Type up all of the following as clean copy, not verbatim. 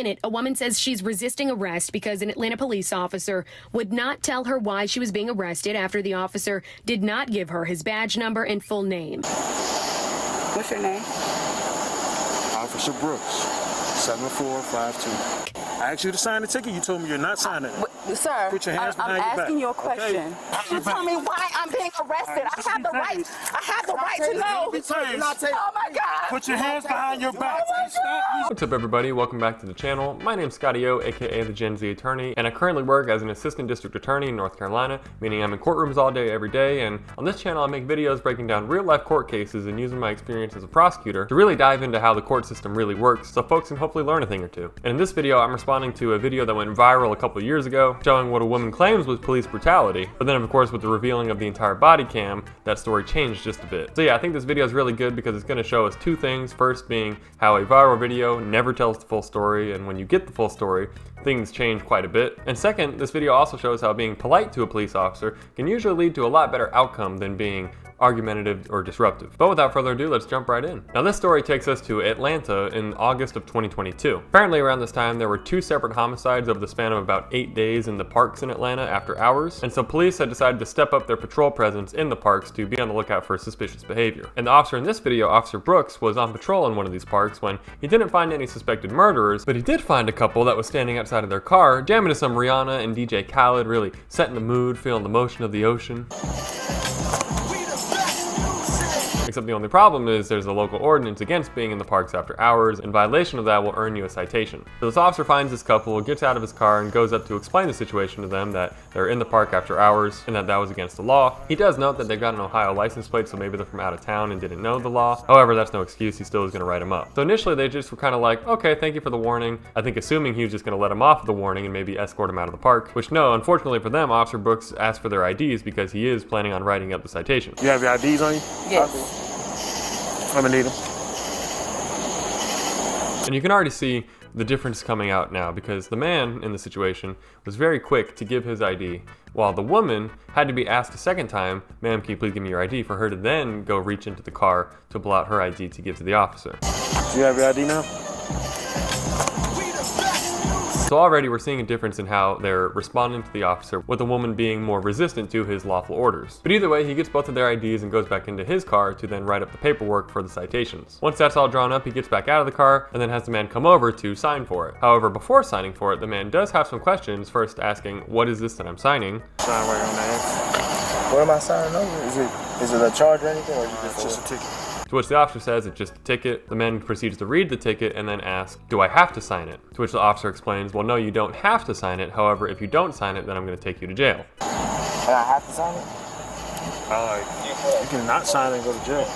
A woman says she's resisting arrest because an Atlanta police officer would not tell her why she was being arrested after the officer did not give her his badge number and full name. What's your name? Officer Brooks, 7452. I asked you to sign the ticket. You told me you're not signing it. Sir, Put your hands behind your back. I'm asking you a question. Okay. You tell me why I'm being arrested. I have the right. I have the right to know. Oh my God. Put your hands behind your back. What's up, everybody? Welcome back to the channel. My name's Scotty O, aka the Gen Z Attorney, and I currently work as an assistant district attorney in North Carolina, meaning I'm in courtrooms all day, every day. And on this channel, I make videos breaking down real-life court cases and using my experience as a prosecutor to really dive into how the court system really works, so folks can hopefully learn a thing or two. And in this video, I'm responding to a video that went viral a couple of years ago, showing what a woman claims was police brutality. But then, of course, with the revealing of the entire body cam, that story changed just a bit. So yeah, I think this video is really good because it's going to show us two things. First being how a viral video never tells the full story, and when you get the full story, things change quite a bit. And second, this video also shows how being polite to a police officer can usually lead to a lot better outcome than being argumentative or disruptive. But without further ado, let's jump right in. Now, this story takes us to Atlanta in August of 2022. Apparently around this time, there were two separate homicides over the span of about 8 days in the parks in Atlanta after hours. And so police had decided to step up their patrol presence in the parks to be on the lookout for suspicious behavior. And the officer in this video, Officer Brooks, was on patrol in one of these parks when he didn't find any suspected murderers, but he did find a couple that was standing outside of their car, jamming to some Rihanna and DJ Khaled, really setting the mood, feeling the motion of the ocean. Except the only problem is there's a local ordinance against being in the parks after hours, and violation of that will earn you a citation. So this officer finds this couple, gets out of his car, and goes up to explain the situation to them, that they're in the park after hours and that was against the law. He does note that they've got an Ohio license plate, so maybe they're from out of town and didn't know the law. However, that's no excuse. He still is going to write them up. So initially they just were kind of like, okay, thank you for the warning. I think assuming he was just going to let him off of the warning and maybe escort him out of the park, which no, unfortunately for them, Officer Brooks asked for their IDs because he is planning on writing up the citation. You have your IDs on you? Yes. I'm gonna need them. And you can already see the difference coming out now, because the man in the situation was very quick to give his ID, while the woman had to be asked a second time, ma'am, can you please give me your ID, for her to then go reach into the car to pull out her ID to give to the officer. Do you have your ID now? So already we're seeing a difference in how they're responding to the officer, with the woman being more resistant to his lawful orders. But either way, he gets both of their IDs and goes back into his car to then write up the paperwork for the citations. Once that's all drawn up, he gets back out of the car and then has the man come over to sign for it. However, before signing for it, the man does have some questions, first asking, what is this that I'm signing? Sign right on that. What am I signing over? Is it a charge or anything, or Just a ticket. To which the officer says it's just a ticket. The man proceeds to read the ticket and then asks, do I have to sign it? To which the officer explains, well, no, you don't have to sign it. However, if you don't sign it, then I'm going to take you to jail. And I have to sign it? You can not sign and go to jail.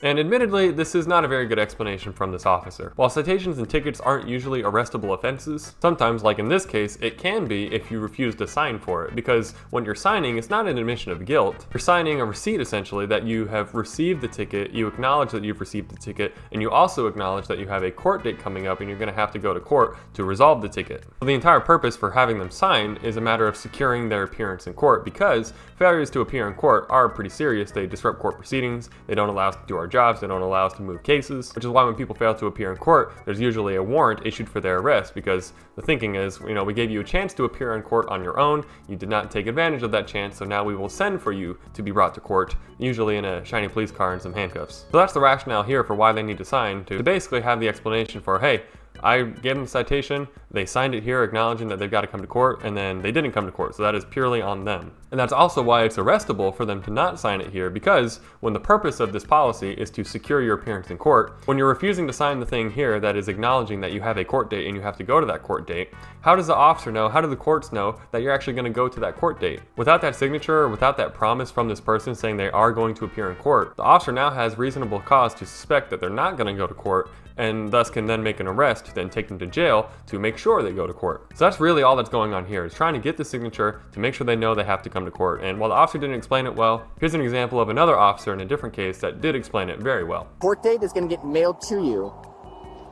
And admittedly, this is not a very good explanation from this officer. While citations and tickets aren't usually arrestable offenses, sometimes, like in this case, it can be if you refuse to sign for it, because when you're signing, it's not an admission of guilt. You're signing a receipt, essentially, that you have received the ticket, you acknowledge that you've received the ticket, and you also acknowledge that you have a court date coming up and you're going to have to go to court to resolve the ticket. So the entire purpose for having them sign is a matter of securing their appearance in court, because failures to appear in court are pretty serious. They disrupt court proceedings, they don't allow us to do our jobs, they don't allow us to move cases, which is why when people fail to appear in court, there's usually a warrant issued for their arrest, because the thinking is, you know, we gave you a chance to appear in court on your own, you did not take advantage of that chance, so now we will send for you to be brought to court, usually in a shiny police car and some handcuffs. So that's the rationale here for why they need to sign, to basically have the explanation for, hey, I gave them the citation, they signed it here acknowledging that they've got to come to court, and then they didn't come to court, so that is purely on them. And that's also why it's arrestable for them to not sign it here, because when the purpose of this policy is to secure your appearance in court, when you're refusing to sign the thing here that is acknowledging that you have a court date and you have to go to that court date, how does the officer know, how do the courts know that you're actually going to go to that court date? Without that signature, or without that promise from this person saying they are going to appear in court, the officer now has reasonable cause to suspect that they're not going to go to court, and thus can then make an arrest, then take them to jail to make sure they go to court. So that's really all that's going on here, is trying to get the signature to make sure they know they have to come to court. And while the officer didn't explain it well, here's an example of another officer in a different case that did explain it very well. Court date is going to get mailed to you.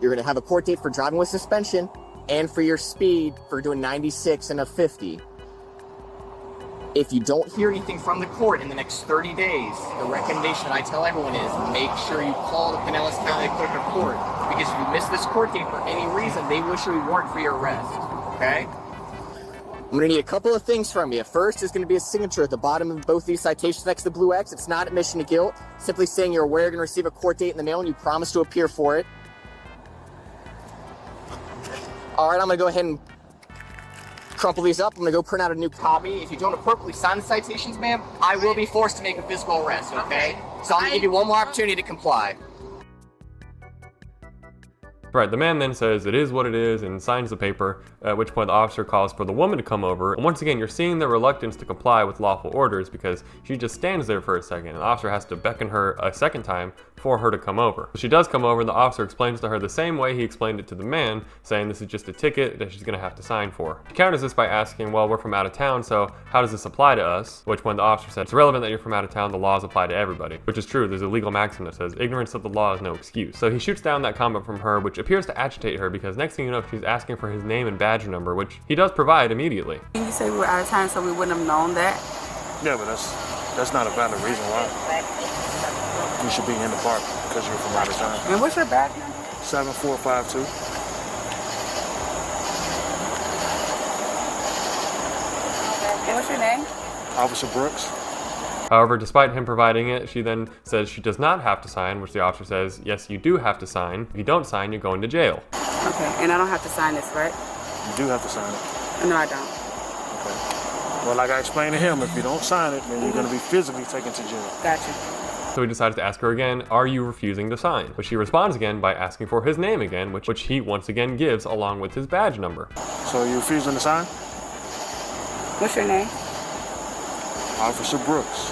You're going to have a court date for driving with suspension and for your speed for doing 96 and a 50. If you don't hear anything from the court in the next 30 days, the recommendation I tell everyone is make sure you call the Pinellas County Clerk of Court because if you miss this court date for any reason, they will issue a warrant for your arrest, okay? I'm gonna need a couple of things from you. First is gonna be a signature at the bottom of both these citations next to the blue X. It's not admission to guilt, simply saying you're aware you're gonna receive a court date in the mail and you promise to appear for it. All right, I'm gonna go ahead and crumple these up. I'm gonna go print out a new copy. If you don't appropriately sign the citations, ma'am, I will be forced to make a physical arrest, okay? So I'm gonna give you one more opportunity to comply. Right, the man then says it is what it is and signs the paper, at which point the officer calls for the woman to come over. And once again, you're seeing the reluctance to comply with lawful orders because she just stands there for a second and the officer has to beckon her a second time for her to come over. She does come over and the officer explains to her the same way he explained it to the man, saying this is just a ticket that she's gonna have to sign for. She counters this by asking, well, we're from out of town, so how does this apply to us? Which when the officer said, it's irrelevant that you're from out of town, the laws apply to everybody. Which is true, there's a legal maxim that says ignorance of the law is no excuse. So he shoots down that comment from her, which appears to agitate her because next thing you know, she's asking for his name and badge number, which he does provide immediately. You say we were out of time, so we wouldn't have known that? Yeah, but that's not a valid reason why you should be in the park because you're from out of town. And what's your badge number? 7452. And what's your name? Officer Brooks. However, despite him providing it, she then says she does not have to sign, which the officer says, yes, you do have to sign. If you don't sign, you're going to jail. Okay, and I don't have to sign this, right? You do have to sign it. No, I don't. Okay. Well, like I explained to him, if you don't sign it, then you're going to be physically taken to jail. Gotcha. So he decides to ask her again, are you refusing to sign? But she responds again by asking for his name again, which he once again gives along with his badge number. So you're refusing to sign? What's your name? Officer Brooks,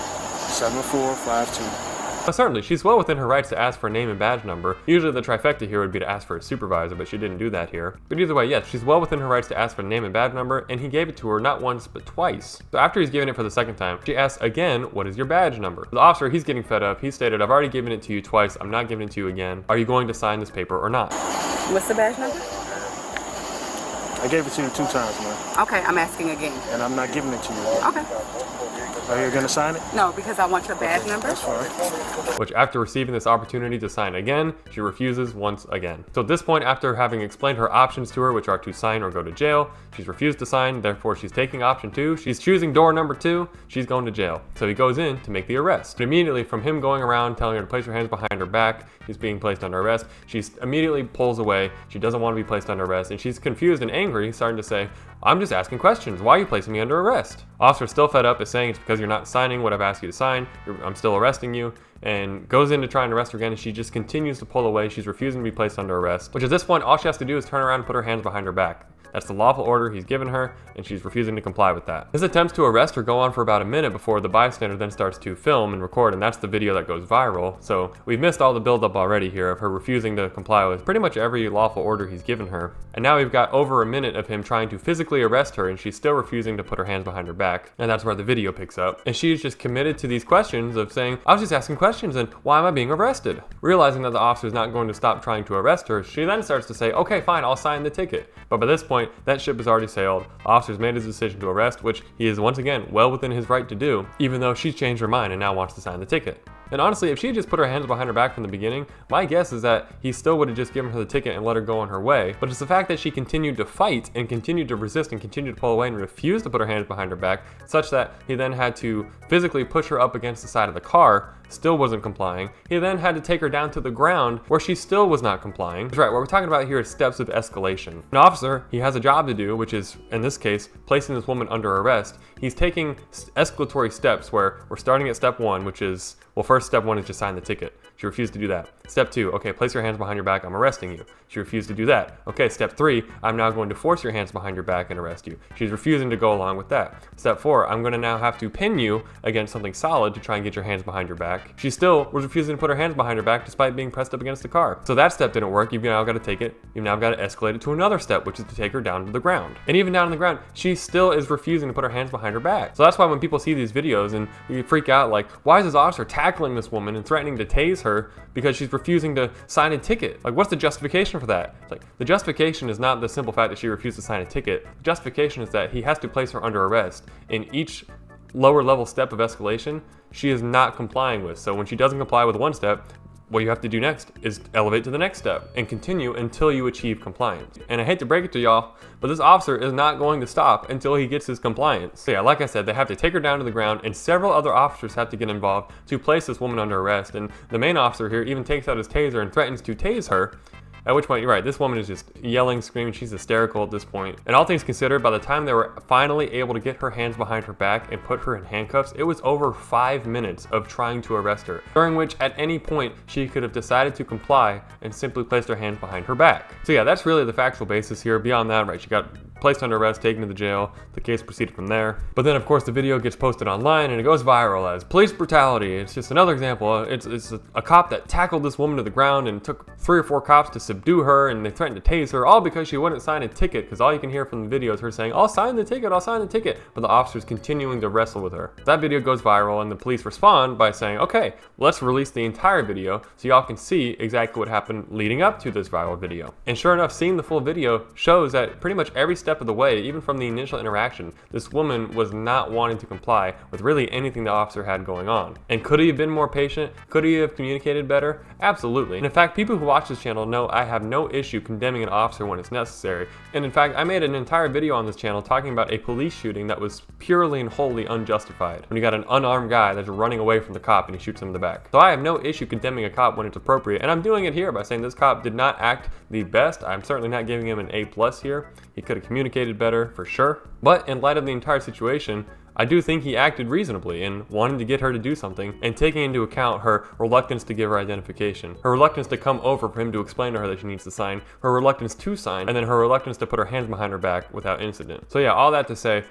7452. But certainly, she's well within her rights to ask for a name and badge number. Usually the trifecta here would be to ask for a supervisor, but she didn't do that here. But either way, yes, she's well within her rights to ask for a name and badge number, and he gave it to her not once, but twice. So after he's given it for the second time, she asks again, what is your badge number? The officer, he's getting fed up. He stated, I've already given it to you twice. I'm not giving it to you again. Are you going to sign this paper or not? What's the badge number? I gave it to you 2 times, man. Okay, I'm asking again. And I'm not giving it to you. Okay. Are you going to sign it? No, because I want your badge number. That's fine. Which after receiving this opportunity to sign again, she refuses once again. So at this point, after having explained her options to her, which are to sign or go to jail, she's refused to sign, therefore she's taking option 2. She's choosing door number 2, she's going to jail. So he goes in to make the arrest. But immediately from him going around telling her to place her hands behind her back, she's being placed under arrest, she immediately pulls away. She doesn't want to be placed under arrest, and she's confused and angry, starting to say, I'm just asking questions. Why are you placing me under arrest? Officer still fed up is saying it's because you're not signing what I've asked you to sign. I'm still arresting you, and goes in to try and arrest her again, and she just continues to pull away. She's refusing to be placed under arrest, which at this point, all she has to do is turn around and put her hands behind her back. That's the lawful order he's given her, and she's refusing to comply with that. His attempts to arrest her go on for about a minute before the bystander then starts to film and record, and that's the video that goes viral. So we've missed all the buildup already here of her refusing to comply with pretty much every lawful order he's given her. And now we've got over a minute of him trying to physically arrest her, and she's still refusing to put her hands behind her back. And that's where the video picks up. And she's just committed to these questions of saying, I was just asking questions, and why am I being arrested? Realizing that the officer is not going to stop trying to arrest her, she then starts to say, okay, fine, I'll sign the ticket. But by this point, that ship has already sailed. The officer's made his decision to arrest, which he is once again well within his right to do, even though she's changed her mind and now wants to sign the ticket. And honestly, if she had just put her hands behind her back from the beginning, my guess is that he still would have just given her the ticket and let her go on her way. But it's the fact that she continued to fight and continued to resist and continued to pull away and refused to put her hands behind her back, such that he then had to physically push her up against the side of the car, still wasn't complying. He then had to take her down to the ground where she still was not complying. That's right, what we're talking about here is steps of escalation. An officer, he has a job to do, which is, in this case, placing this woman under arrest. He's taking escalatory steps where we're starting at step 1, which is, well, first step 1 is just sign the ticket. She refused to do that. Step 2, okay, place your hands behind your back, I'm arresting you. She refused to do that. Okay, step 3, I'm now going to force your hands behind your back and arrest you. She's refusing to go along with that. Step 4, I'm going to now have to pin you against something solid to try and get your hands behind your back. She still was refusing to put her hands behind her back despite being pressed up against the car. So that step didn't work. You've now got to take it. You've now got to escalate it to another step, which is to take her down to the ground. And even down on the ground, she still is refusing to put her hands behind her back. So that's why when people see these videos and you freak out like, why is this officer tackling this woman and threatening to tase her because she's refusing to sign a ticket? Like, what's the justification for that? It's like, the justification is not the simple fact that she refused to sign a ticket. The justification is that he has to place her under arrest in each lower level step of escalation she is not complying with. So when she doesn't comply with one step, what you have to do next is elevate to the next step and continue until you achieve compliance. And I hate to break it to y'all, but this officer is not going to stop until he gets his compliance. So yeah, like I said, they have to take her down to the ground, and several other officers have to get involved to place this woman under arrest. And the main officer here even takes out his taser and threatens to tase her. At which point, you're right, this woman is just yelling, screaming, she's hysterical at this point. And all things considered, by the time they were finally able to get her hands behind her back and put her in handcuffs, it was over 5 minutes of trying to arrest her, during which at any point she could have decided to comply and simply placed her hands behind her back. So yeah, that's really the factual basis here. Beyond that, right, she got placed under arrest, taken to the jail. The case proceeded from there. But then, of course, the video gets posted online and it goes viral as police brutality. It's just another example. It's a cop that tackled this woman to the ground and took 3 or 4 cops to subdue her, and they threatened to tase her, all because she wouldn't sign a ticket, because all you can hear from the video is her saying, I'll sign the ticket, I'll sign the ticket, but the officer's continuing to wrestle with her. That video goes viral and the police respond by saying, okay, let's release the entire video so y'all can see exactly what happened leading up to this viral video. And sure enough, seeing the full video shows that pretty much every step of the way, even from the initial interaction, this woman was not wanting to comply with really anything the officer had going on. And could he have been more patient? Could he have communicated better? Absolutely. And in fact, people who watch this channel know I have no issue condemning an officer when it's necessary. And in fact, I made an entire video on this channel talking about a police shooting that was purely and wholly unjustified, when you got an unarmed guy that's running away from the cop and he shoots him in the back. So I have no issue condemning a cop when it's appropriate, and I'm doing it here by saying this cop did not act the best. I'm certainly not giving him an A+ here. He could have communicated better for sure, but in light of the entire situation, I do think he acted reasonably in wanting to get her to do something and taking into account her reluctance to give her identification, her reluctance to come over for him to explain to her that she needs to sign, her reluctance to sign, and then her reluctance to put her hands behind her back without incident. So yeah, all that to say,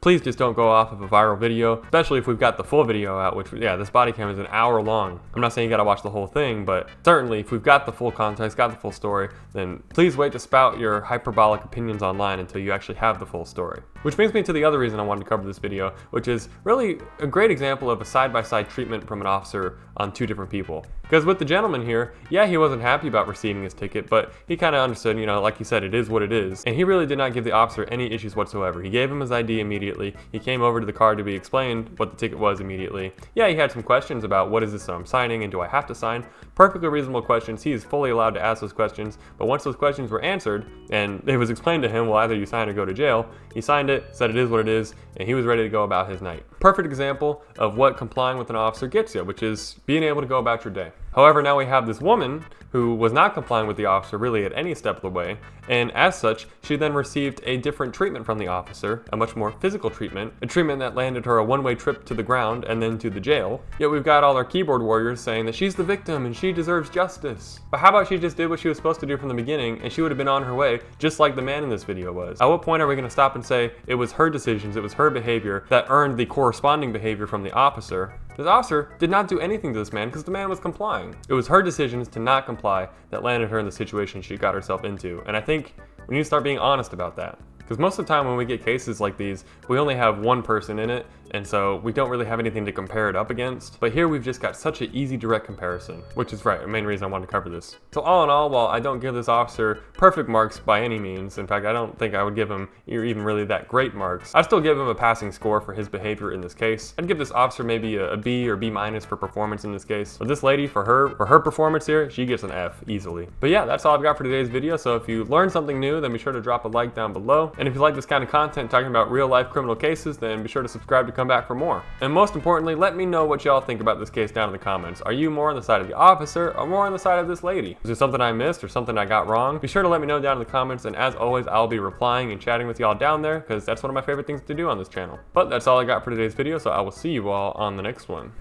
please just don't go off of a viral video, especially if we've got the full video out, which, yeah, this body cam is an hour long. I'm not saying you gotta watch the whole thing, but certainly if we've got the full context, got the full story, then please wait to spout your hyperbolic opinions online until you actually have the full story. Which brings me to the other reason I wanted to cover this video, which is really a great example of a side-by-side treatment from an officer on 2 different people. Because with the gentleman here, yeah, he wasn't happy about receiving his ticket, but he kind of understood, you know, like he said, it is what it is. And he really did not give the officer any issues whatsoever. He gave him his ID immediately. He came over to the car to be explained what the ticket was immediately. Yeah, he had some questions about what is this I'm signing and do I have to sign? Perfectly reasonable questions. He is fully allowed to ask those questions. But once those questions were answered and it was explained to him, well, either you sign or go to jail, he signed it, said it is what it is, and he was ready to go about his night. Perfect example of what complying with an officer gets you, which is being able to go about your day. However, now we have this woman who was not complying with the officer really at any step of the way, and as such, she then received a different treatment from the officer, a much more physical treatment, a treatment that landed her a one-way trip to the ground and then to the jail. Yet we've got all our keyboard warriors saying that she's the victim and she deserves justice. But how about she just did what she was supposed to do from the beginning and she would have been on her way, just like the man in this video was? At what point are we going to stop and say it was her decisions, it was her behavior that earned the corresponding behavior from the officer? This officer did not do anything to this man because the man was complying. It was her decisions to not comply that landed her in the situation she got herself into. And I think we need to start being honest about that. Because most of the time when we get cases like these, we only have one person in it, and so we don't really have anything to compare it up against. But here we've just got such an easy direct comparison, which is right, the main reason I wanted to cover this. So all in all, while I don't give this officer perfect marks by any means, in fact I don't think I would give him even really that great marks, I'd still give him a passing score for his behavior in this case. I'd give this officer maybe a B or B- for performance in this case. But this lady, for her performance here, she gets an F easily. But yeah, that's all I've got for today's video. So if you learned something new, then be sure to drop a like down below. And if you like this kind of content talking about real life criminal cases, then be sure to subscribe to come back for more. And most importantly, let me know what y'all think about this case down in the comments. Are you more on the side of the officer or more on the side of this lady? Is there something I missed or something I got wrong? Be sure to let me know down in the comments, and as always, I'll be replying and chatting with y'all down there because that's one of my favorite things to do on this channel. But that's all I got for today's video, so I will see you all on the next one.